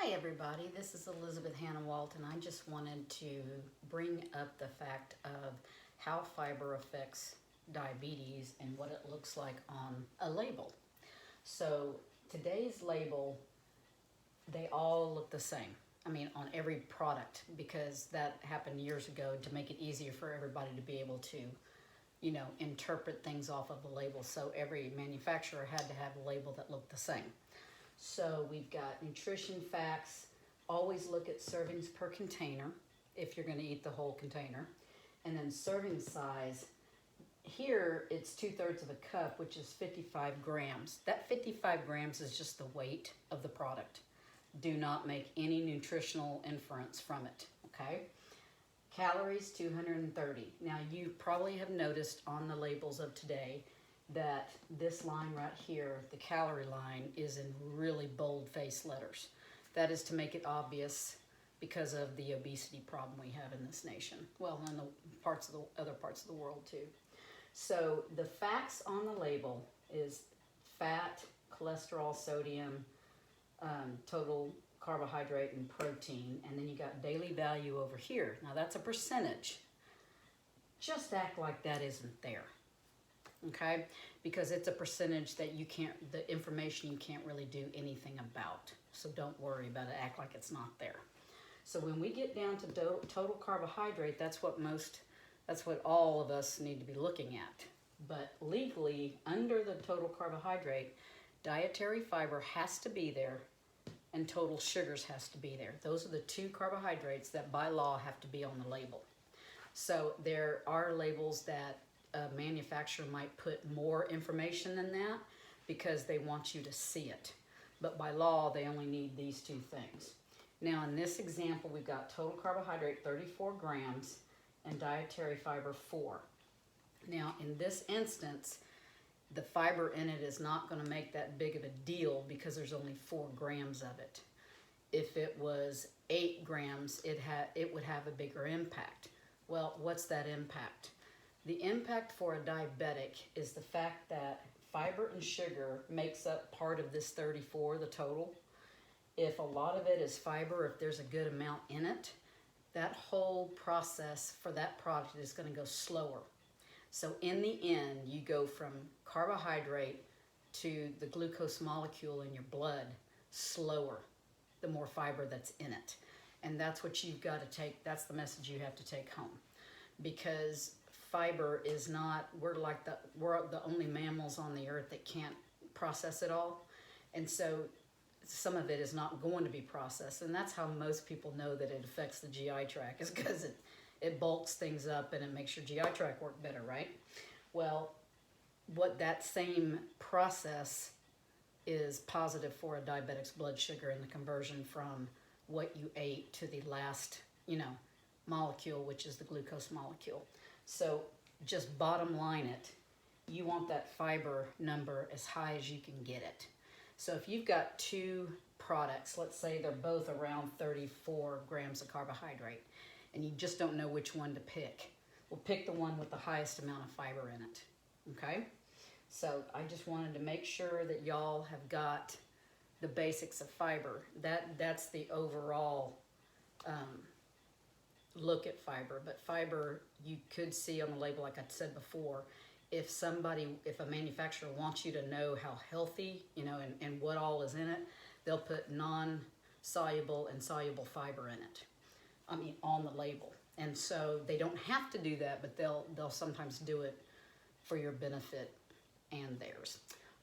Hi everybody, this is Elizabeth Hannah Walton. I just wanted to bring up the fact of how fiber affects diabetes and what it looks like on a label. So today's label, they all look the same. I mean, on every product, because that happened years ago to make it easier for everybody to be able to, interpret things off of the label. So every manufacturer had to have a label that looked the same. So we've got nutrition facts. Always look at servings per container if you're going to eat the whole container. And then serving size. Here it's 2/3 of a cup, which is 55 grams. That 55 grams is just the weight of the product. Do not make any nutritional inference from it, okay? Calories, 230. Now you probably have noticed on the labels of today that this line right here, the calorie line, is in really bold-faced letters. That is to make it obvious because of the obesity problem we have in this nation. Well, in the other parts of the world too. So the facts on the label is fat, cholesterol, sodium, total carbohydrate, and protein. And then you got daily value over here. Now that's a percentage. Just act like that isn't there. Okay, because it's a percentage that the information you can't really do anything about. So don't worry about it, act like it's not there. So when we get down to total carbohydrate, that's what all of us need to be looking at. But legally, under the total carbohydrate, dietary fiber has to be there and total sugars has to be there. Those are the two carbohydrates that by law have to be on the label. So there are labels that a manufacturer might put more information than that because they want you to see it. But by law, they only need these two things. Now in this example, we've got total carbohydrate 34 grams and dietary fiber 4. Now in this instance, the fiber in it is not going to make that big of a deal because there's only 4 grams of it. If it was 8 grams, it would have a bigger impact. Well, what's that impact? The impact for a diabetic is the fact that fiber and sugar makes up part of this 34, the total. If a lot of it is fiber, if there's a good amount in it, that whole process for that product is going to go slower. So in the end, you go from carbohydrate to the glucose molecule in your blood slower, the more fiber that's in it. And that's what you've got to take, that's the message you have to take home. Because fiber is not, we're the only mammals on the earth that can't process it all. And so some of it is not going to be processed. And that's how most people know that it affects the GI tract, is because it bulks things up and it makes your GI tract work better, right? Well, what that same process is positive for a diabetic's blood sugar and the conversion from what you ate to the last, molecule, which is the glucose molecule. So just bottom line it, you want that fiber number as high as you can get it. So if you've got two products, let's say they're both around 34 grams of carbohydrate, and you just don't know which one to pick, well, pick the one with the highest amount of fiber in it, okay? So I just wanted to make sure that y'all have got the basics of fiber. That's the overall look at fiber. But fiber, you could see on the label, like I said before, if a manufacturer wants you to know how healthy, and what all is in it, they'll put non-soluble and soluble fiber in it, on the label. And so they don't have to do that, but they'll sometimes do it for your benefit and theirs.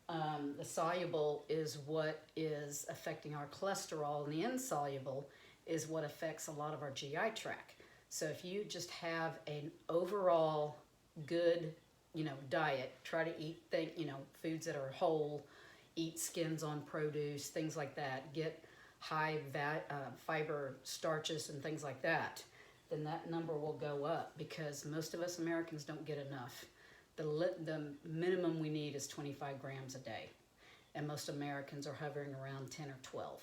The soluble is what is affecting our cholesterol, and the insoluble is what affects a lot of our GI tract. So if you just have an overall good, diet, try to eat foods that are whole, eat skins on produce, things like that, get high fiber starches and things like that, then that number will go up because most of us Americans don't get enough. The minimum we need is 25 grams a day, and most Americans are hovering around 10 or 12.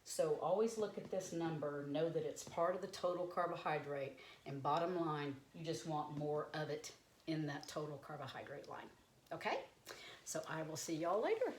So always look at this number, know that it's part of the total carbohydrate, and bottom line, you just want more of it in that total carbohydrate line, okay? So I will see y'all later.